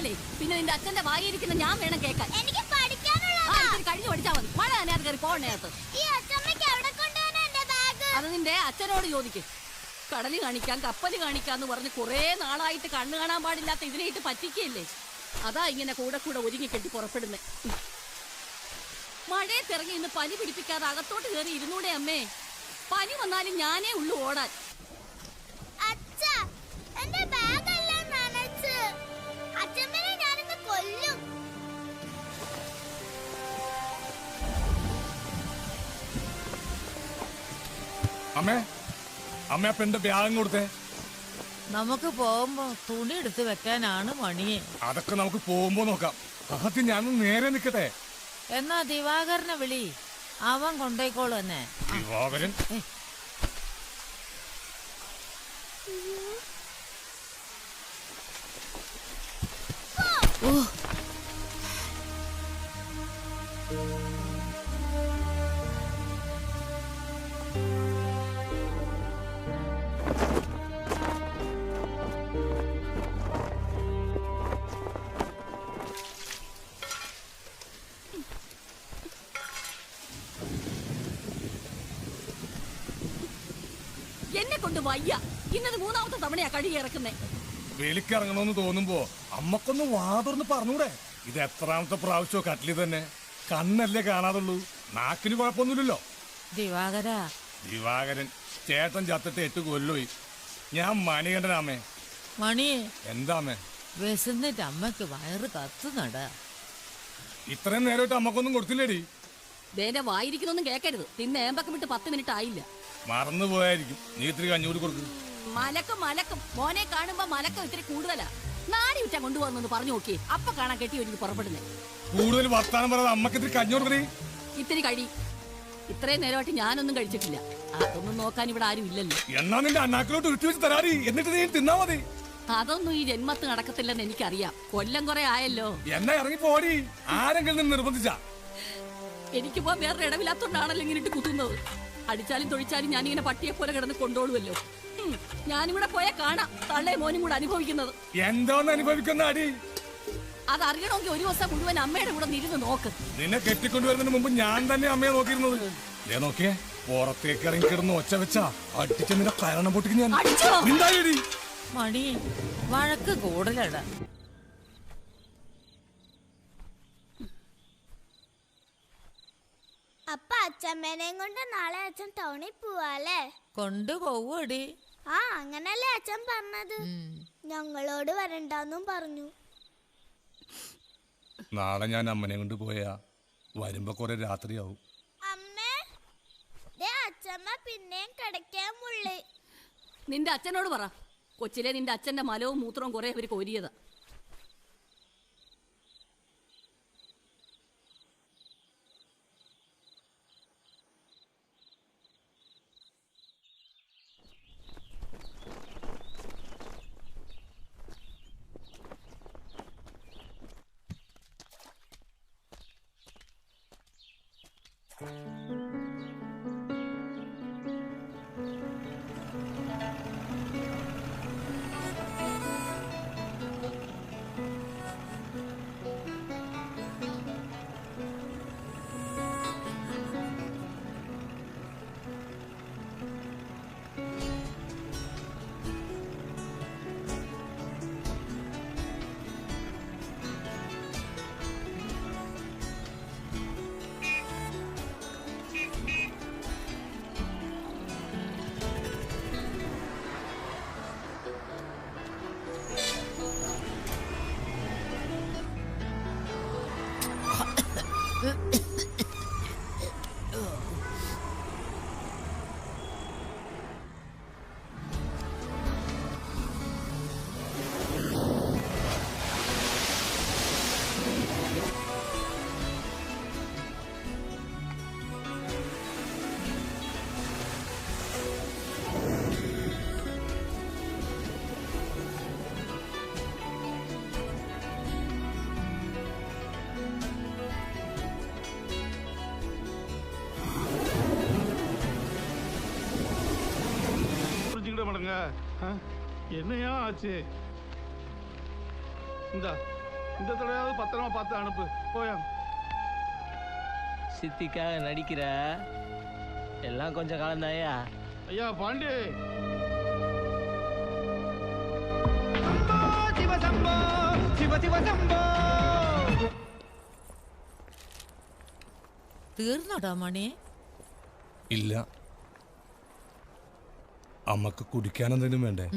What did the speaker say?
പഠിക്കണമെങ്കിലേ പിന്നെ നിന്റെ അച്ഛന്റെ വായിരിക്കുന്ന ഞാൻ വേണം കേൾക്കാൻ. എനിക്ക് പഠിക്കാനുള്ളതാ. കഴിഞ്ഞു പഠിച്ചാ മതി. മഴ അതിനകത്ത് കയറി പോകണേകത്ത്. ഈ അച്ഛമ്മയ്ക്ക് എവിടെ കൊണ്ടുപോകാനാ എന്റെ ബാഗ്? അത് നിന്റെ അച്ഛനോട് ചോദിക്കും. കടല് കാണിക്കാം കപ്പല് കാണിക്കാന്ന് പറഞ്ഞ് കുറെ നാളായിട്ട് കണ്ണു കാണാൻ പാടില്ലാത്ത ഇതിനായിട്ട് പറ്റിക്കല്ലേ. അതാ ഇങ്ങനെ കൂടെ കൂടെ ഒരുങ്ങി കെട്ടി പുറപ്പെടുന്നേ. മഴയത്തിറങ്ങി ഇന്ന് പനി പിടിപ്പിക്കാതെ അകത്തോട്ട് കയറി ഇരുന്നൂടെ അമ്മേ? പനി വന്നാലും ഞാനേ ഉള്ളു ഓടാൻ. അച്ഛാ, എന്റെ ബാഗെല്ലാം നനച്ച്. അച്ഛമ്മനെ ഞാനിന്ന് കൊല്ലും. അമ്മേ അമ്മ അപ്പൊ എന്റെ ബാഗും കൊടുത്തേ. നമുക്ക് പോകുമ്പോ തുണി എടുത്ത് വെക്കാനാണ് മണിയെ. അതൊക്കെ നമുക്ക് പോകുമ്പോ നോക്കാം. ആദ്യം ഞാൻ നേരെ നിക്കട്ടെ. എന്നാ ദിവാകരനെ വിളി, അവൻ കൊണ്ടേക്കോളൂ തന്നെ. ദിവാകരൻ എന്നെ കൊണ്ട് വയ്യ. ഇന്നത് 3ാമത്തെ തവണയാ കഴുകി ഇറക്കുന്നേ. വെളിക്കിറങ്ങണമെന്ന് തോന്നുമ്പോ അമ്മക്കൊന്ന് വാതുറന്ന് പറഞ്ഞൂടെ? ഇത് എത്രാമത്തെ പ്രാവശ്യമോ കട്ടില് തന്നെ. കണ്ണല്ലേ കാണാതുള്ളൂ, നാക്കിന് കുഴപ്പമൊന്നുമില്ലല്ലോ. ദിവാകരൻ ചേട്ടൻ ചത്തിട്ട് 8 കൊല്ലോയി. ഞാൻ മണികണ്ഠനാമേ. മണിയെ എന്താമേ? വിശന്നിട്ട് അമ്മക്ക് വയറ് കത്തുന്നടാ. ഇത്രയും നേരമായിട്ട് അമ്മക്കൊന്നും കൊടുത്തില്ലേടി? വേറെ വായിരിക്കുന്നൊന്നും കേക്കരുത്. തിന്ന് ഏമ്പക്കം വിട്ട് 10 മിനിറ്റ് ആയില്ല. മറന്നു പോയായിരിക്കും. നീ ഇത്തിരി കഞ്ഞൂടി കൊടുക്കും. മലക്കും മോനെ കാണുമ്പോ മലക്കം ഇത്തിരി കൂടുതലാ. നാടി വിറ്റാ കൊണ്ടുപോകുന്നു പറഞ്ഞു നോക്കിയേ. അപ്പൊ കാണാൻ കെട്ടി ഒരുങ്ങി പുറപ്പെടുന്നേ. കൂടുതൽ വർത്താനം പറയാതെ അമ്മക്ക് ഇത്തിരി കഞ്ഞു കൊടുക്കണേ. ഇത്തിരി കഴി. ഇത്രയും നേരമായിട്ട് ഞാനൊന്നും കഴിച്ചിട്ടില്ല. അതൊന്നും നോക്കാൻ ഇവിടെ ആരും ഇല്ലല്ലോ. എന്നാ നിന്റെ അണ്ണാക്കിലോട്ട് ഉരുട്ടി വെച്ച് തരാടി, എന്നിട്ട് നീ തിന്നാ മതി. അതൊന്നും ഈ ജന്മത്ത് നടക്കത്തില്ലെന്ന് എനിക്കറിയാം. കൊല്ലം കുറെ ആയല്ലോ. എന്നാ ഇറങ്ങി പോടി. ആരെങ്കിലും നിന്ന് നിർബന്ധിച്ചാ? എനിക്കിപ്പോ വേറെ ഇടവില്ലാത്തോണ്ടാണല്ലോ ഇങ്ങനെ കുത്തുന്നത്. അടിച്ചാലും തൊഴിച്ചാലും ഞാനിങ്ങനെ പട്ടിയെ പോലെ കിടന്ന് കൊണ്ടോളുമല്ലോ. ഞാനിവിടെ പോയാൽ കാണാം തള്ളേ മോനും കൂടെ അനുഭവിക്കുന്നത്. എന്തോന്ന് അനുഭവിക്കുന്ന അടി? അതറിയണമെങ്കിൽ ഒരു ദിവസം മുഴുവൻ അമ്മയുടെ കൂടെ ഇരുന്ന് നോക്ക്. നിന്നെ കെട്ടിക്കൊണ്ടുവരുന്നതിന് മുമ്പ് ഞാൻ തന്നെ അമ്മയെ നോക്കിയിരുന്നത്. നോക്കിയേ, പുറത്തേക്ക് ഇറങ്ങി കിടന്ന് ഒച്ച വെച്ചാ അടിച്ച നിന്റെ കരണം പൊട്ടിക്ക് ഞാൻ. മണി വഴക്ക് കൂടുതലടാ. അപ്പ അച്ഛമ്മേനെയും കൊണ്ട് നാളെ അച്ഛൻ ടൗണിൽ പോവാല്ലേ? കൊണ്ടുപോവടി. ആ, അങ്ങനല്ലേ അച്ഛൻ പറഞ്ഞത്. ഞങ്ങളോട് വരണ്ടെന്നും പറഞ്ഞു. നാളെ ഞാൻ അമ്മനെ കൊണ്ട് പോയാ വരുമ്പോ കുറെ രാത്രിയാവും. അമ്മേ, അച്ഛമ്മ പിന്നെയും കിടക്കാൻ മുള്ളി. നിന്റെ അച്ഛനോട് പറ. കൊച്ചിലെ നിന്റെ അച്ഛന്റെ മലവും മൂത്രവും കുറെ അവര് കോരിയതാ. என்னையா ஆச்சு? இந்தா இந்த தடவையாவது பத்திரமா பார்த்து அனுப்பு. போயா. சித்திக்காக நடிக்கிற எல்லாம் கொஞ்சம் காலந்தாயா. ஐயா பாண்டி. തീർന്നോടാ മണി? ഇല്ല, അമ്മക്ക് കുടിക്കാൻ എന്തെങ്കിലും വേണ്ടേ?